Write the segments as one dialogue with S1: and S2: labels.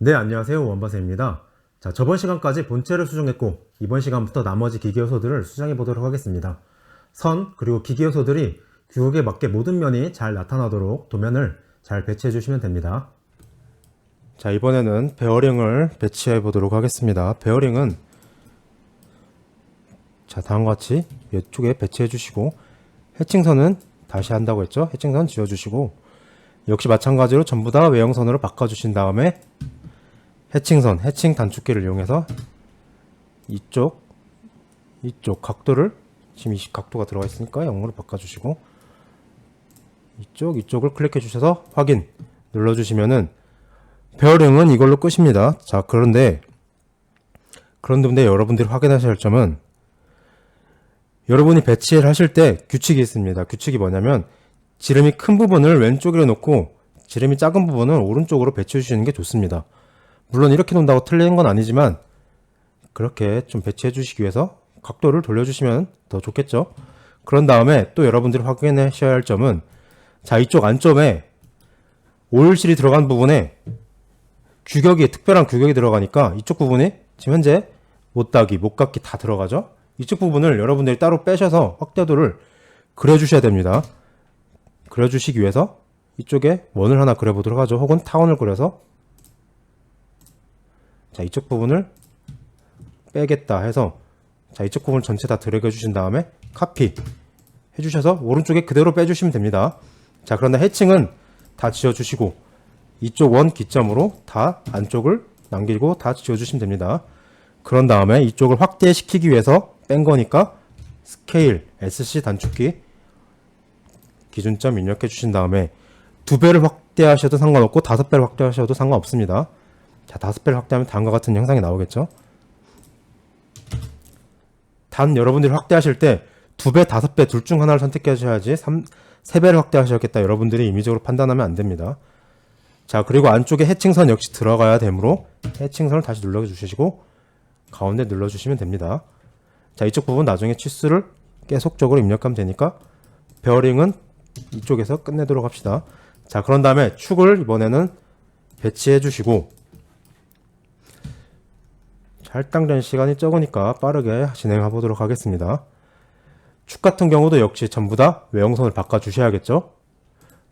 S1: 네, 안녕하세요. 원바세입니다. 자, 저번 시간까지 본체를 수정했고 이번 시간부터 나머지 기계요소들을 수정해 보도록 하겠습니다. 선 그리고 기계요소들이 규격에 맞게 모든 면이 잘 나타나도록 도면을 잘 배치해 주시면 됩니다. 자, 이번에는 베어링을 배치해 보도록 하겠습니다. 베어링은 자, 다음과 같이 이쪽에 배치해 주시고, 해칭선은 다시 한다고 했죠. 해칭선 지워 주시고, 역시 마찬가지로 전부 다 외형선으로 바꿔 주신 다음에 해칭선, 해칭 단축키를 이용해서 이쪽 각도를, 지금 20 각도가 들어가 있으니까 0으로 바꿔주시고, 이쪽을 클릭해 주셔서 확인 눌러주시면은 베어링은 이걸로 끝입니다. 자, 그런데 여러분들이 확인하셔야 할 점은, 여러분이 배치를 하실 때 규칙이 있습니다. 규칙이 뭐냐면, 지름이 큰 부분을 왼쪽으로 놓고 지름이 작은 부분을 오른쪽으로 배치해 주시는 게 좋습니다. 물론 이렇게 놓는다고 틀린 건 아니지만 그렇게 좀 배치해 주시기 위해서 각도를 돌려주시면 더 좋겠죠. 그런 다음에 또 여러분들이 확인하셔야 할 점은, 자, 이쪽 안점에 오일실이 들어간 부분에 특별한 규격이 들어가니까 이쪽 부분이 지금 현재 못따기, 못깎기 다 들어가죠. 이쪽 부분을 여러분들이 따로 빼셔서 확대도를 그려주셔야 됩니다. 그려주시기 위해서 이쪽에 원을 하나 그려보도록 하죠. 혹은 타원을 그려서, 자, 이쪽 부분을 빼겠다 해서, 자, 이쪽 부분 전체 다 드래그 해주신 다음에 카피 해주셔서 오른쪽에 그대로 빼주시면 됩니다. 자, 그런데 해칭은 다 지워주시고 이쪽 원 기점으로 다 안쪽을 남기고 다 지워주시면 됩니다. 그런 다음에 이쪽을 확대시키기 위해서 뺀 거니까 스케일 SC 단축키 기준점 입력해 주신 다음에 2배를 확대하셔도 상관없고 5배를 확대하셔도 상관없습니다. 자, 5배를 확대하면 다음과 같은 형상이 나오겠죠. 단 여러분들이 확대하실 때 2배, 5배 둘 중 하나를 선택하셔야지 3배를 확대하셔야겠다 여러분들이 임의적으로 판단하면 안 됩니다. 자, 그리고 안쪽에 해칭선 역시 들어가야 되므로 해칭선을 다시 눌러주시고 가운데 눌러주시면 됩니다. 자, 이쪽 부분 나중에 치수를 계속적으로 입력하면 되니까 베어링은 이쪽에서 끝내도록 합시다. 자, 그런 다음에 축을 이번에는 배치해 주시고, 할당된 시간이 적으니까 빠르게 진행해 보도록 하겠습니다. 축 같은 경우도 역시 전부 다 외형선을 바꿔 주셔야겠죠.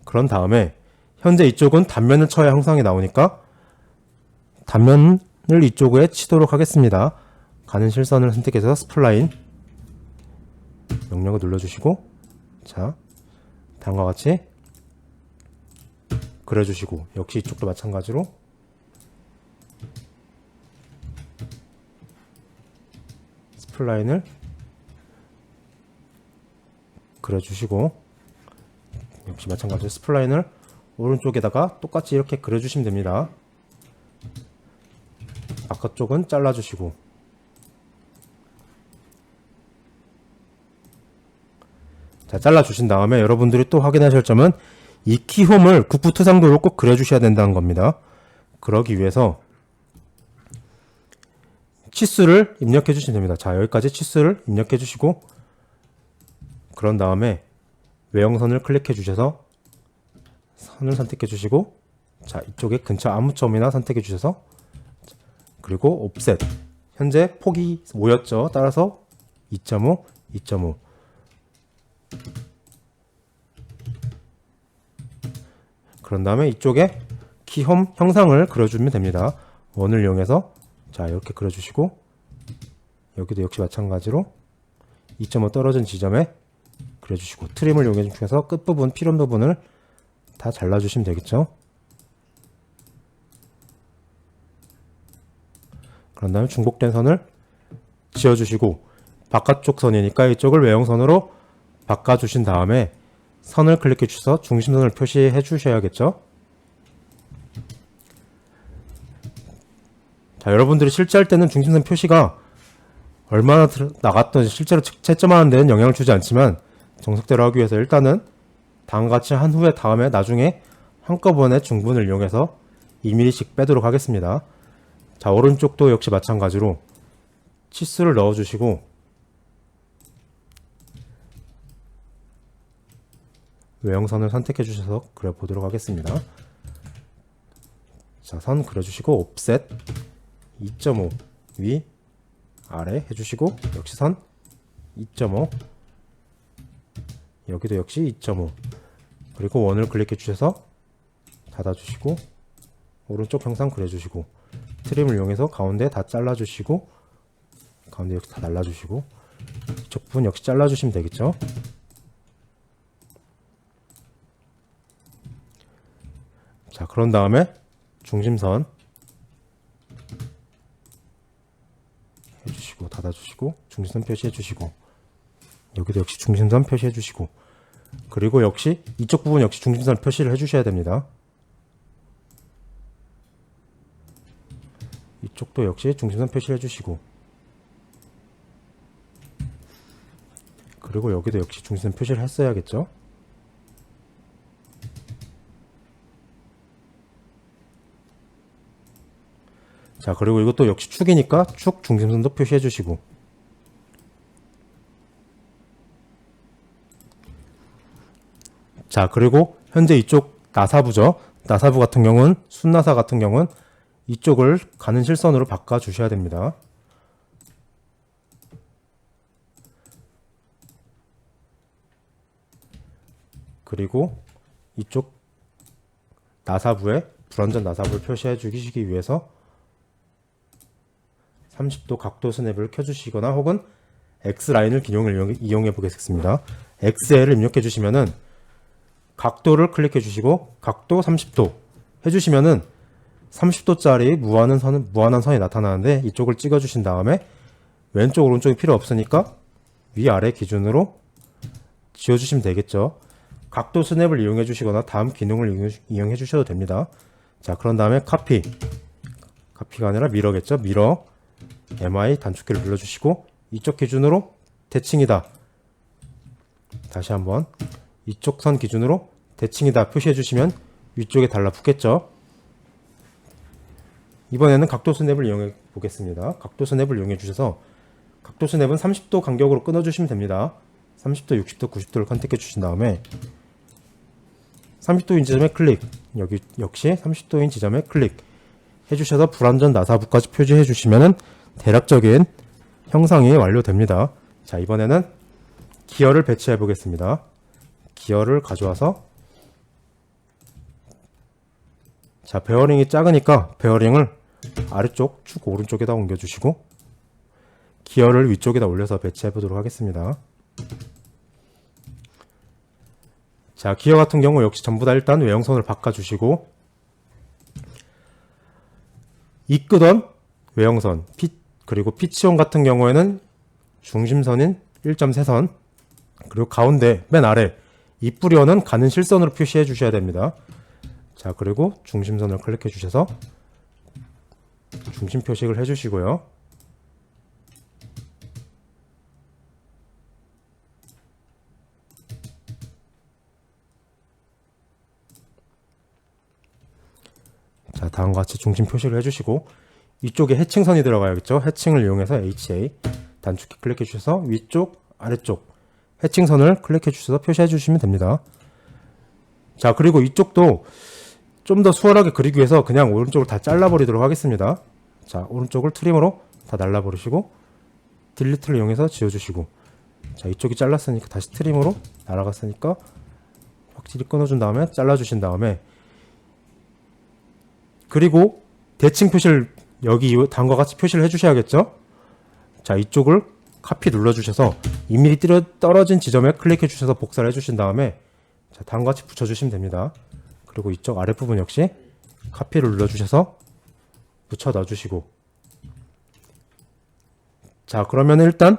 S1: 그런 다음에 현재 이쪽은 단면을 쳐야 형상이 나오니까 단면을 이쪽에 치도록 하겠습니다. 가는 실선을 선택해서 스플라인 명령을 눌러주시고, 자, 다음과 같이 그려주시고, 역시 이쪽도 마찬가지로 스플라인을 그려주시고, 역시 마찬가지로 스플라인을 오른쪽에다가 똑같이 이렇게 그려주시면 됩니다. 바깥쪽은 잘라주시고, 자, 잘라주신 다음에 여러분들이 또 확인하실 점은 이 키홈을 국부토상도로 꼭 그려주셔야 된다는 겁니다. 그러기 위해서 치수를 입력해 주시면 됩니다. 자, 여기까지 치수를 입력해 주시고, 그런 다음에 외형선을 클릭해 주셔서 선을 선택해 주시고, 자, 이쪽에 근처 아무 점이나 선택해 주셔서, 그리고 옵셋 현재 폭이 5였죠. 따라서 2.5, 2.5. 그런 다음에 이쪽에 키홈 형상을 그려주면 됩니다. 원을 이용해서, 자, 이렇게 그려주시고, 여기도 역시 마찬가지로 2.5 떨어진 지점에 그려주시고, 트림을 이용해서 끝부분, 필요한 부분을 다 잘라주시면 되겠죠. 그런 다음에 중복된 선을 지어주시고, 바깥쪽 선이니까 이쪽을 외형선으로 바꿔주신 다음에 선을 클릭해 주셔서 중심선을 표시해 주셔야겠죠. 자, 여러분들이 실제 할 때는 중심선 표시가 얼마나 나갔던 실제로 채점하는 데는 영향을 주지 않지만, 정석대로 하기 위해서 일단은 다음과 같이 한 후에 다음에 나중에 한꺼번에 중분을 이용해서 2mm씩 빼도록 하겠습니다. 자, 오른쪽도 역시 마찬가지로 치수를 넣어주시고, 외형선을 선택해 주셔서 그려보도록 하겠습니다. 자, 선 그려주시고 옵셋 2.5 위 아래 해주시고 역시 선 2.5 여기도 역시 2.5 그리고 원을 클릭해 주셔서 닫아주시고 오른쪽 형상 그려주시고 트림을 이용해서 가운데 다 잘라주시고 가운데 역시 다 날라주시고 이쪽 부분 역시 잘라주시면 되겠죠. 자, 그런 다음에 중심선 해주시고 닫아주시고 중심선 표시해주시고 여기도 역시 중심선 표시해주시고 그리고 역시 이쪽 부분 역시 중심선 표시를 해주셔야 됩니다. 이쪽도 역시 중심선 표시를 해주시고 그리고 여기도 역시 중심선 표시를 했어야겠죠. 자, 그리고 이것도 역시 축이니까 축 중심선도 표시해 주시고 자, 그리고 현재 이쪽 나사부죠. 나사부 같은 경우는 순나사 같은 경우는 이쪽을 가는 실선으로 바꿔 주셔야 됩니다. 그리고 이쪽 나사부에 불완전 나사부를 표시해 주시기 위해서 30도 각도 스냅을 켜주시거나 혹은 X라인을 기능을 이용해 보겠습니다. XL을 입력해 주시면은 각도를 클릭해 주시고 각도 30도 해주시면은 30도짜리 무한한 선이 나타나는데 이쪽을 찍어 주신 다음에 왼쪽 오른쪽이 필요 없으니까 위아래 기준으로 지워 주시면 되겠죠. 각도 스냅을 이용해 주시거나 다음 기능을 이용해 주셔도 됩니다. 자, 그런 다음에 카피가 아니라 미러겠죠. 미러 MI 단축키를 눌러주시고 이쪽 기준으로 대칭이다. 다시 한번 이쪽 선 기준으로 대칭이다 표시해 주시면 위쪽에 달라붙겠죠. 이번에는 각도 스냅을 이용해 보겠습니다. 각도 스냅을 이용해 주셔서 각도 스냅은 30도 간격으로 끊어 주시면 됩니다. 30도, 60도, 90도를 선택해 주신 다음에 30도인 지점에 클릭, 여기 역시 30도인 지점에 클릭 해주셔서 불완전 나사부까지 표시해 주시면은 대략적인 형상이 완료됩니다. 자, 이번에는 기어를 배치해 보겠습니다. 기어를 가져와서 자, 베어링이 작으니까 베어링을 아래쪽 축 오른쪽에다 옮겨 주시고 기어를 위쪽에다 올려서 배치해 보도록 하겠습니다. 자, 기어 같은 경우 역시 전부 다 일단 외형선을 바꿔 주시고 이끄던 외형선 그리고 피치형 같은 경우에는 중심선인 1.3선 그리고 가운데 맨 아래 입부려는 가는 실선으로 표시해 주셔야 됩니다. 자, 그리고 중심선을 클릭해 주셔서 중심 표식을 해 주시고요. 자, 다음과 같이 중심 표시를 해주시고 이쪽에 해칭선이 들어가야겠죠. 해칭을 이용해서 HA 단축키 클릭해 주셔서 위쪽, 아래쪽 해칭선을 클릭해 주셔서 표시해 주시면 됩니다. 자, 그리고 이쪽도 좀 더 수월하게 그리기 위해서 그냥 오른쪽을 다 잘라버리도록 하겠습니다. 자, 오른쪽을 트림으로 다 날라버리시고 딜리트를 이용해서 지워주시고 자, 이쪽이 잘랐으니까 다시 트림으로 날아갔으니까 확실히 끊어준 다음에 잘라주신 다음에 그리고 대칭 표시를 여기 다음과 같이 표시를 해주셔야겠죠. 자, 이쪽을 카피 눌러주셔서 2mm 떨어진 지점에 클릭해 주셔서 복사를 해주신 다음에 자, 다음과 같이 붙여주시면 됩니다. 그리고 이쪽 아랫부분 역시 카피를 눌러주셔서 붙여 놔주시고 자, 그러면 일단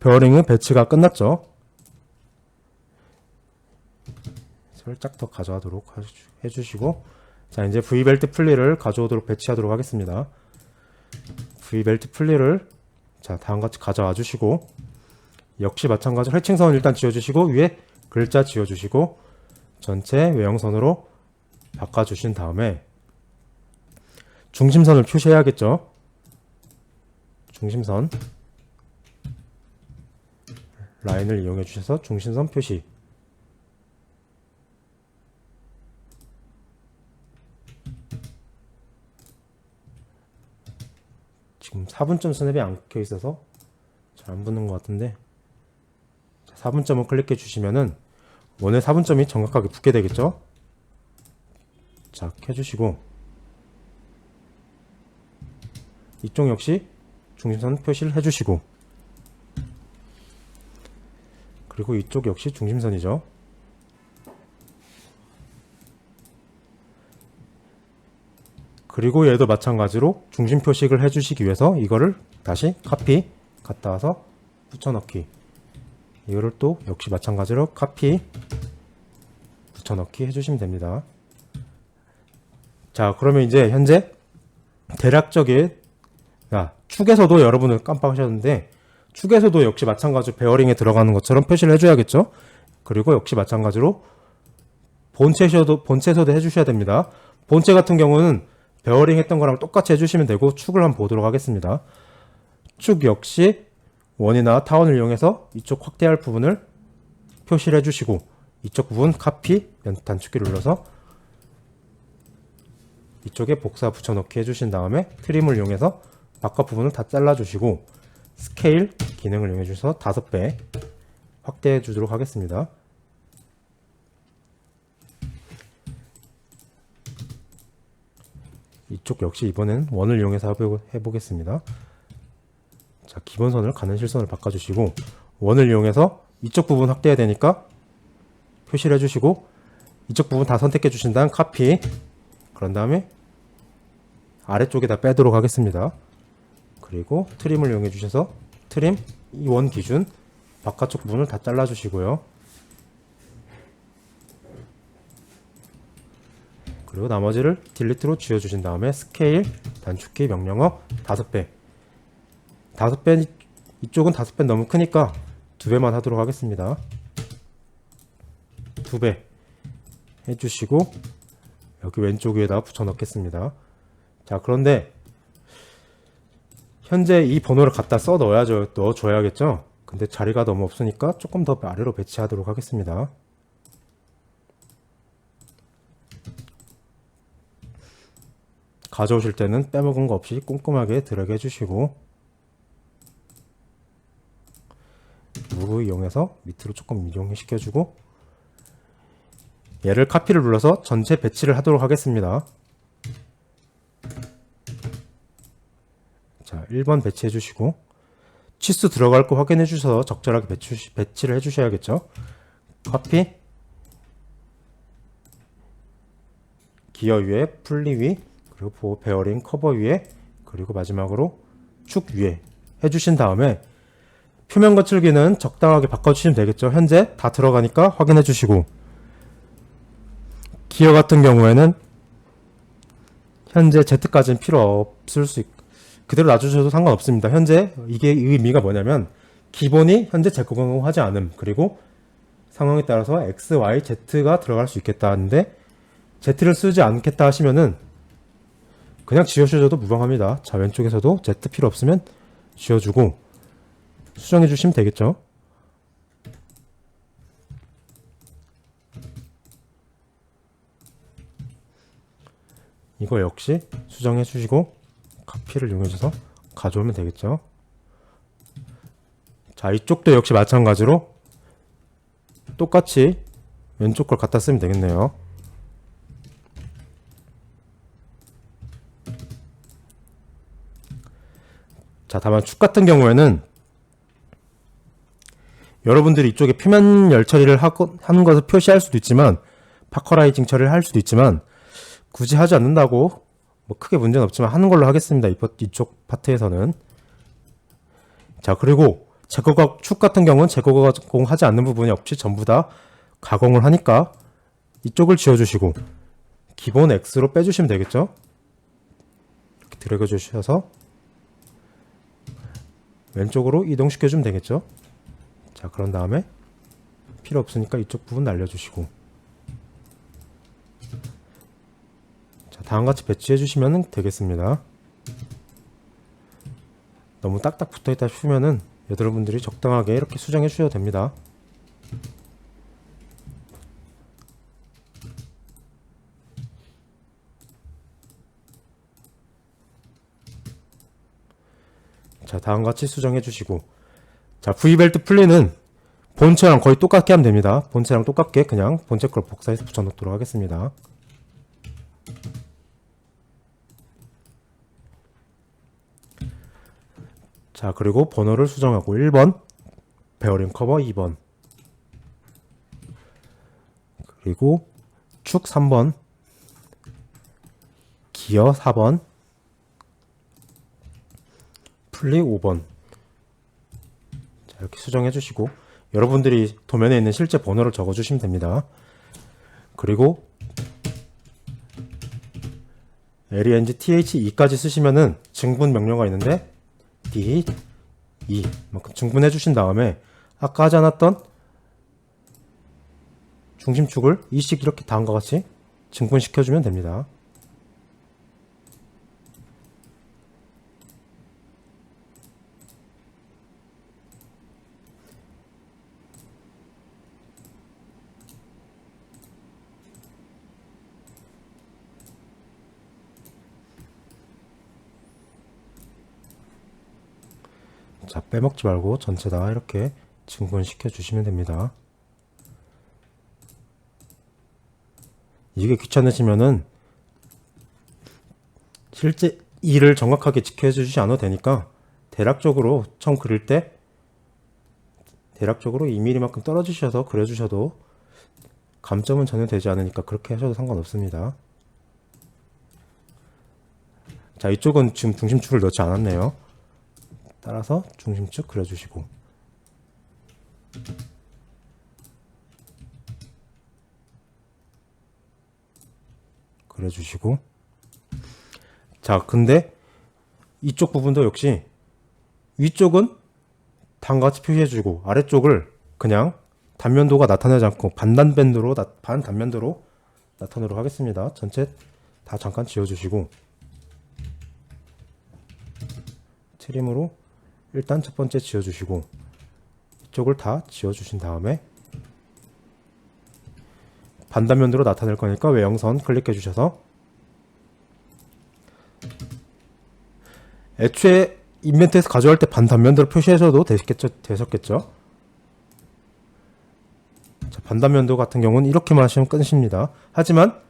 S1: 베어링은 배치가 끝났죠. 살짝 더 가져가도록 해주시고 자, 이제 V벨트 플리를 가져오도록 배치하도록 하겠습니다. V벨트 플리를 자, 다음같이 가져와 주시고 역시 마찬가지로 해칭선을 일단 지워주시고 위에 글자 지워주시고 전체 외형선으로 바꿔주신 다음에 중심선을 표시해야겠죠. 중심선 라인을 이용해 주셔서 중심선 표시 지금 4분점 스냅이 안 켜 있어서 잘 안 붙는 것 같은데, 4분점을 클릭해 주시면은 원의 4분점이 정확하게 붙게 되겠죠. 자, 켜주시고 이쪽 역시 중심선 표시를 해주시고, 그리고 이쪽 역시 중심선이죠. 그리고 얘도 마찬가지로 중심 표식을 해주시기 위해서 이거를 다시 카피, 갔다 와서 붙여넣기, 이거를 또 역시 마찬가지로 카피, 붙여넣기 해주시면 됩니다. 자, 그러면 이제 현재 대략적인, 축에서도 여러분은 깜빡하셨는데, 축에서도 역시 마찬가지로 베어링에 들어가는 것처럼 표시를 해줘야겠죠. 그리고 역시 마찬가지로 본체에서도 해주셔야 됩니다. 본체 같은 경우는 베어링 했던 거랑 똑같이 해주시면 되고, 축을 한번 보도록 하겠습니다. 축 역시 원이나 타원을 이용해서 이쪽 확대할 부분을 표시를 해주시고, 이쪽 부분 카피, 단축키 눌러서 이쪽에 복사 붙여넣기 해주신 다음에 트림을 이용해서 바깥 부분을 다 잘라주시고, 스케일 기능을 이용해 주셔서 5배 확대해 주도록 하겠습니다. 이쪽 역시 이번엔 원을 이용해서 해보겠습니다. 자, 기본선을 가는 실선을 바꿔주시고, 원을 이용해서 이쪽 부분 확대해야 되니까 표시를 해주시고, 이쪽 부분 다 선택해 주신 다음 카피, 그런 다음에 아래쪽에다 빼도록 하겠습니다. 그리고 트림을 이용해 주셔서 트림, 이 원 기준 바깥쪽 부분을 다 잘라 주시고요. 그리고 나머지를 딜리트로 지워 주신 다음에 스케일, 단축키, 명령어 5배. 5배, 이쪽은 5배 너무 크니까 2배만 하도록 하겠습니다. 2배 해주시고, 여기 왼쪽 위에다 붙여 넣겠습니다. 자, 그런데 현재 이 번호를 갖다 써 넣어줘야겠죠. 근데 자리가 너무 없으니까 조금 더 아래로 배치하도록 하겠습니다. 가져오실 때는 빼먹은 거 없이 꼼꼼하게 드래그 해주시고, 무브 이용해서 밑으로 조금 이동시켜주고, 얘를 카피를 눌러서 전체 배치를 하도록 하겠습니다. 자, 1번 배치해 주시고, 치수 들어갈 거 확인해 주셔서 적절하게 배치를 해 주셔야겠죠. 카피, 기어 위에, 풀리 위, 그리고 베어링 커버 위에, 그리고 마지막으로 축 위에 해주신 다음에 표면 거칠기는 적당하게 바꿔주시면 되겠죠. 현재 다 들어가니까 확인해 주시고, 기어 같은 경우에는 현재 Z까지는 필요 없을 수 있고, 그대로 놔주셔도 상관없습니다. 현재 이게 의미가 뭐냐면, 기본이 현재 제거하지 않음, 그리고 상황에 따라서 X, Y, Z가 들어갈 수 있겠다 하는데, Z를 쓰지 않겠다 하시면은 그냥 지워주셔도 무방합니다. 자, 왼쪽에서도 Z 필요 없으면 지워주고 수정해 주시면 되겠죠. 이거 역시 수정해 주시고 카피를 이용해서 가져오면 되겠죠. 자, 이쪽도 역시 마찬가지로 똑같이 왼쪽 걸 갖다 쓰면 되겠네요. 자, 다만 축 같은 경우에는 여러분들이 이쪽에 표면 열 처리를 하는 것을 표시할 수도 있지만, 파커라이징 처리를 할 수도 있지만, 굳이 하지 않는다고 뭐 크게 문제는 없지만 하는 걸로 하겠습니다. 이쪽 파트에서는. 자, 그리고 축 같은 경우는 제거하지 않는 부분이 없이 전부 다 가공을 하니까 이쪽을 지워주시고 기본 X로 빼주시면 되겠죠. 이렇게 드래그 주셔서 왼쪽으로 이동시켜주면 되겠죠. 자, 그런 다음에 필요 없으니까 이쪽 부분 날려주시고, 자, 다음같이 배치해 주시면 되겠습니다. 너무 딱딱 붙어있다 싶으면은 여러분들이 적당하게 이렇게 수정해 주셔도 됩니다. 자, 다음과 같이 수정해 주시고, 자, V벨트 플리는 본체랑 거의 똑같게 하면 됩니다. 본체랑 똑같게 그냥 본체 걸 복사해서 붙여놓도록 하겠습니다. 자, 그리고 번호를 수정하고 1번, 베어링 커버 2번, 그리고 축 3번, 기어 4번, 플리 5번. 자, 이렇게 수정해 주시고, 여러분들이 도면에 있는 실제 번호를 적어 주시면 됩니다. 그리고 LENG TH2까지 쓰시면은 증분 명령어가 있는데 D2 만큼 증분해 주신 다음에 아까 하지 않았던 중심축을 2씩 이렇게 다음과 같이 증분시켜 주면 됩니다. 자, 빼먹지 말고 전체 다 이렇게 증분시켜 주시면 됩니다. 이게 귀찮으시면은 실제 일을 정확하게 지켜주시지 않아도 되니까 대략적으로 청 그릴 때 대략적으로 2mm만큼 떨어지셔서 그려주셔도 감점은 전혀 되지 않으니까 그렇게 하셔도 상관없습니다. 자, 이쪽은 지금 중심축을 넣지 않았네요. 따라서 중심축 그려주시고, 자, 근데 이쪽 부분도 역시 위쪽은 다음과 같이 표시해주고 아래쪽을 그냥 단면도가 나타나지 않고 반단면도로 나타내도록 하겠습니다. 전체 다 잠깐 지워주시고, 트림으로 일단 첫 번째 지워주시고, 이쪽을 다 지워주신 다음에 반단면도로 나타낼 거니까 외형선 클릭해 주셔서, 애초에 인벤트에서 가져갈 때 반단면도로 표시하셔도 되셨겠죠? 자, 반단면도 같은 경우는 이렇게만 하시면 끝입니다. 하지만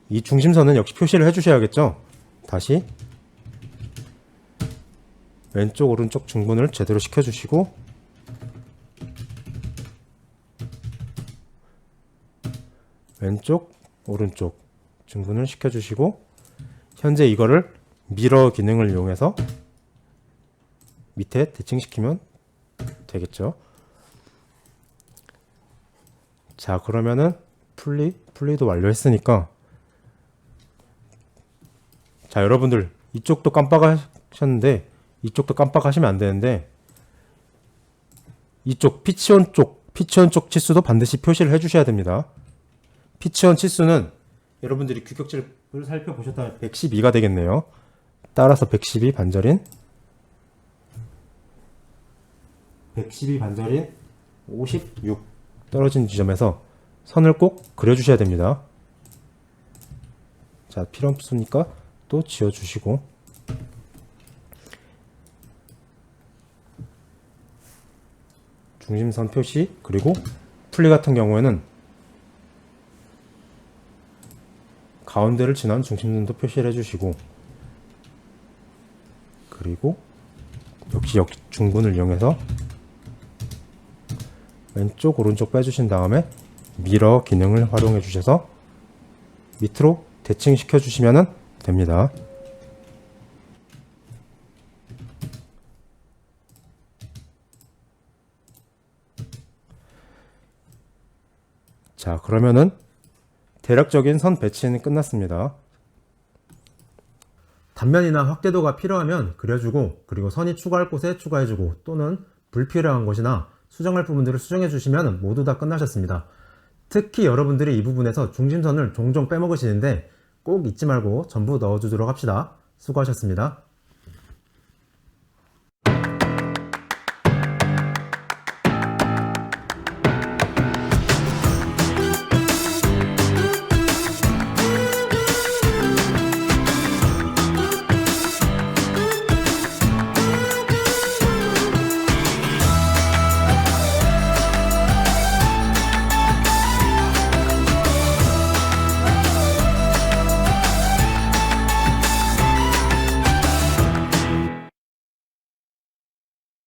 S1: 이 중심선은 역시 표시를 해주셔야겠죠? 다시 왼쪽 오른쪽 중분을 제대로 시켜주시고, 왼쪽 오른쪽 중분을 시켜주시고, 현재 이거를 미러 기능을 이용해서 밑에 대칭시키면 되겠죠. 자, 그러면은 플리도 완료했으니까, 자, 여러분들 이쪽도 깜빡하셨는데 이쪽도 깜빡하시면 안 되는데, 이쪽 피치원 쪽 치수도 반드시 표시를 해주셔야 됩니다. 피치원 치수는 여러분들이 규격지를 살펴보셨다면 112가 되겠네요. 따라서 112 반절인 56 떨어진 지점에서 선을 꼭 그려주셔야 됩니다. 자, 필요 없으니까 또 지워주시고, 중심선 표시, 그리고 플리 같은 경우에는 가운데를 지난 중심선도 표시를 해주시고, 그리고 역시 중분을 이용해서 왼쪽 오른쪽 빼주신 다음에 미러 기능을 활용해 주셔서 밑으로 대칭시켜 주시면 됩니다. 자, 그러면은 대략적인 선 배치는 끝났습니다. 단면이나 확대도가 필요하면 그려주고, 그리고 선이 추가할 곳에 추가해주고, 또는 불필요한 곳이나 수정할 부분들을 수정해 주시면 모두 다 끝나셨습니다. 특히 여러분들이 이 부분에서 중심선을 종종 빼먹으시는데 꼭 잊지 말고 전부 넣어주도록 합시다. 수고하셨습니다.